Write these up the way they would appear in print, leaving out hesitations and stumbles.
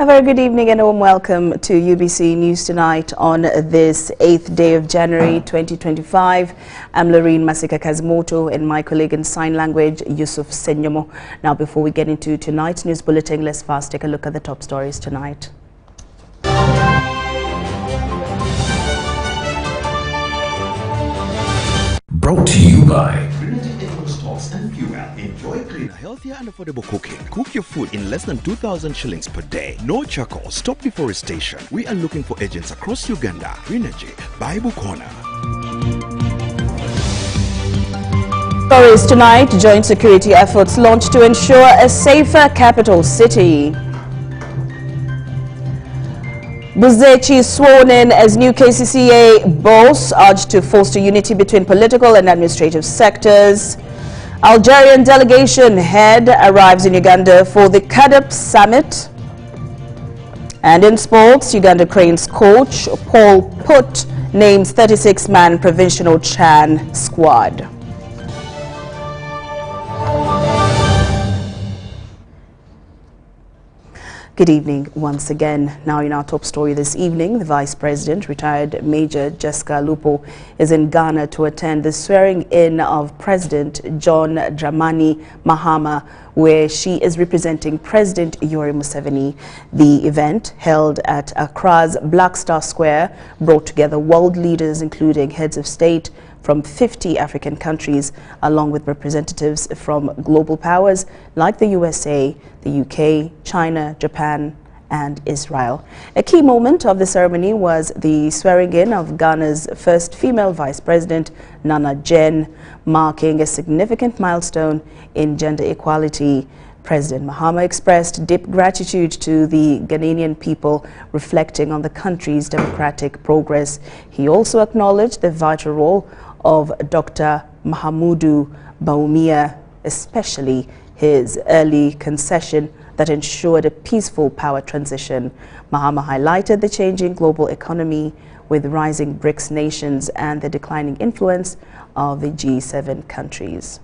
A very good evening and a warm welcome to UBC News Tonight on this 8th day of January 2025. I'm Laryn Masika Kazimoto and my colleague in sign language, Yusuf Senyomo. Now, before we get into tonight's news bulletin, let's first take a look at the top stories tonight. Brought to you by Stores and Fuel. Enjoy cleaner, healthier and affordable cooking. Cook your food in less than 2,000 shillings per day. No charcoal. Stop deforestation. We are looking for agents across Uganda. Greenergy. Bible Corner. Stories tonight. Joint security efforts launched to ensure a safer capital city. Buzechi sworn in as new KCCA boss, urged to foster unity between political and administrative sectors. Algerian delegation head arrives in Uganda for the CAADP summit. And in sports, Uganda Cranes coach Paul Putt names 36-man provincial Chan squad. Good evening once again. Now in our top story this evening, the Vice President, retired Major Jessica Lupo, is in Ghana to attend the swearing-in of President John Dramani Mahama, where she is representing President Yoweri Museveni. The event, held at Accra's Black Star Square, brought together world leaders including heads of state from 50 African countries, along with representatives from global powers like the USA, the UK, China, Japan, and Israel. A key moment of the ceremony was the swearing-in of Ghana's first female vice president, Nana Jen, marking a significant milestone in gender equality. President Mahama expressed deep gratitude to the Ghanaian people, reflecting on the country's democratic progress. He also acknowledged the vital role of Dr. Mahamudu Bawumia, especially his early concession that ensured a peaceful power transition. Mahama highlighted the changing global economy with rising BRICS nations and the declining influence of the G7 countries.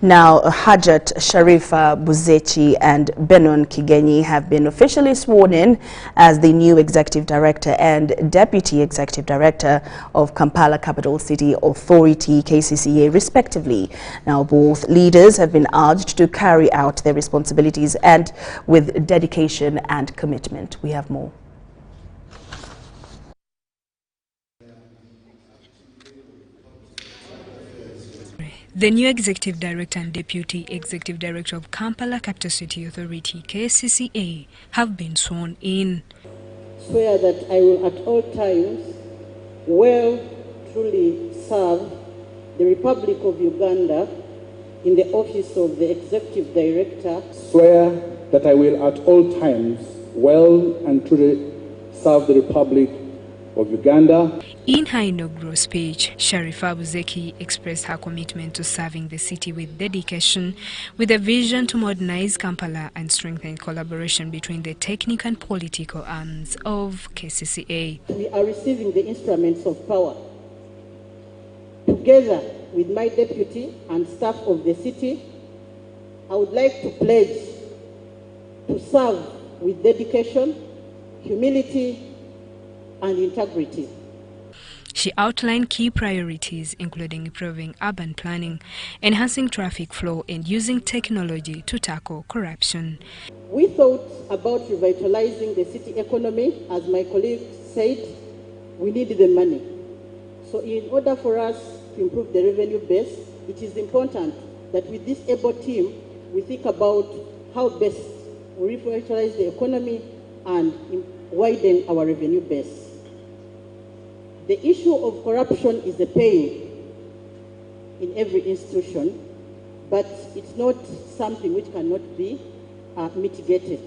Now, Hajat Sharifa Buzechi and Benon Kigenyi have been officially sworn in as the new Executive Director and Deputy Executive Director of Kampala Capital City Authority, KCCA, respectively. Now, both leaders have been urged to carry out their responsibilities and with dedication and commitment. We have more. The new Executive Director and Deputy Executive Director of Kampala Capital City Authority, KCCA, have been sworn in. Swear that I will at all times truly serve the Republic of Uganda in the office of the Executive Director. Swear that I will at all times and truly serve the Republic of Uganda. In her inaugural speech, Sharifa Buzechi expressed her commitment to serving the city with dedication, with a vision to modernize Kampala and strengthen collaboration between the technical and political arms of KCCA. We are receiving the instruments of power. Together with my deputy and staff of the city, I would like to pledge to serve with dedication, humility, and integrity. She outlined key priorities, including improving urban planning, enhancing traffic flow, and using technology to tackle corruption. We thought about revitalizing the city economy. As my colleague said, we need the money. So in order for us to improve the revenue base, it is important that with this able team, we think about how best we revitalize the economy and widen our revenue base. The issue of corruption is a pain in every institution, but it's not something which cannot be mitigated.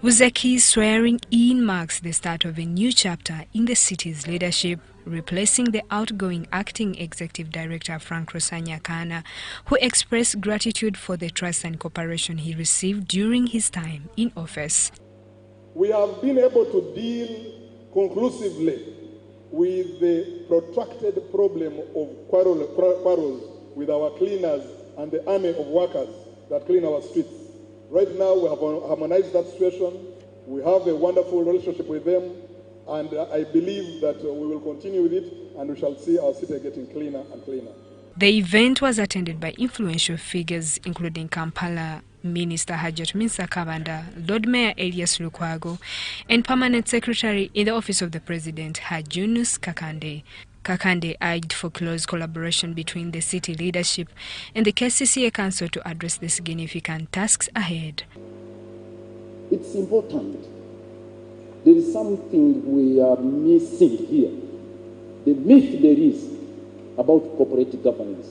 Vuzeki's swearing-in marks the start of a new chapter in the city's leadership, replacing the outgoing acting executive director Frank Rosanyakana, who expressed gratitude for the trust and cooperation he received during his time in office. We have been able to deal conclusively with the protracted problem of quarrels with our cleaners and the army of workers that clean our streets. Right now, we have harmonized that situation. We have a wonderful relationship with them, and I believe that we will continue with it, and we shall see our city getting cleaner and cleaner. The event was attended by influential figures, including Kampala Minister Hajat Minsa Kabanda, Lord Mayor Elias Lukwago, and Permanent Secretary in the Office of the President, Hajunus Kakande. Kakande urged for close collaboration between the city leadership and the KCCA Council to address the significant tasks ahead. It's important. There is something we are missing here. The myth there is about corporate governance.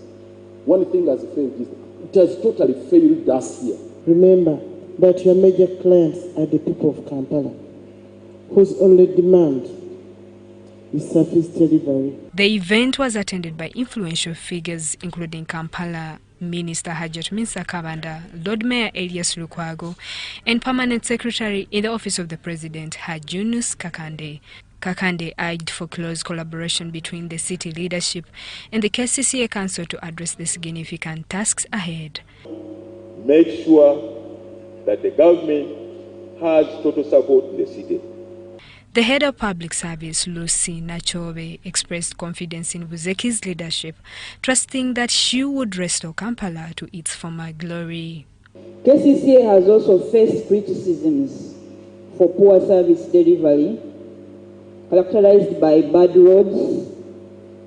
One thing has failed is it has totally failed us here. Remember that your major clients are the people of Kampala, whose only demand is service delivery. The event was attended by influential figures, including Kampala Minister Hajat Minsa Kabanda, Lord Mayor Elias Lukwago, and Permanent Secretary in the Office of the President, Hajunus Kakande. Kakande urged for close collaboration between the city leadership and the KCCA Council to address the significant tasks ahead. Make sure that the government has total support in the city. The head of public service, Lucy Nachobe, expressed confidence in Vuzeki's leadership, trusting that she would restore Kampala to its former glory. KCCA has also faced criticisms for poor service delivery, characterized by bad roads,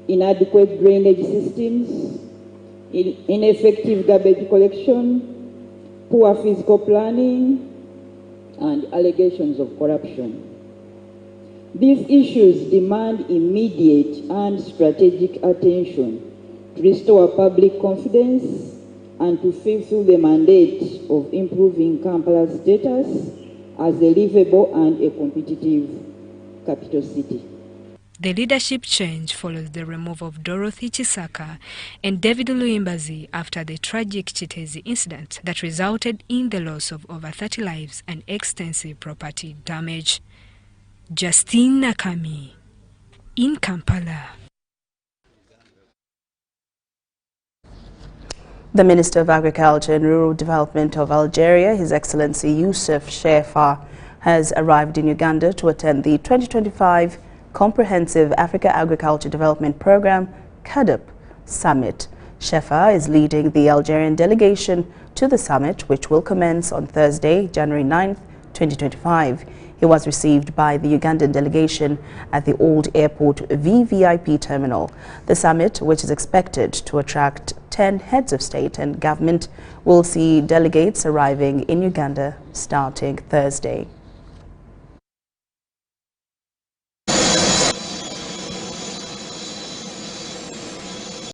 inadequate drainage systems, ineffective garbage collection, poor physical planning, and allegations of corruption. These issues demand immediate and strategic attention to restore public confidence and to fulfill the mandate of improving Kampala's status as a livable and a competitive capital city. The leadership change follows the removal of Dorothy Chisaka and David Luimbazi after the tragic Chitezi incident that resulted in the loss of over 30 lives and extensive property damage. Justine Nakami in Kampala. The Minister of Agriculture and Rural Development of Algeria, His Excellency Youssef Shefa, has arrived in Uganda to attend the 2025 Comprehensive Africa Agriculture Development Program CAADP Summit. Shefa is leading the Algerian delegation to the summit, which will commence on Thursday, January 9th, 2025. He was received by the Ugandan delegation at the Old Airport VVIP terminal. The summit, which is expected to attract 10 heads of state and government, will see delegates arriving in Uganda starting Thursday.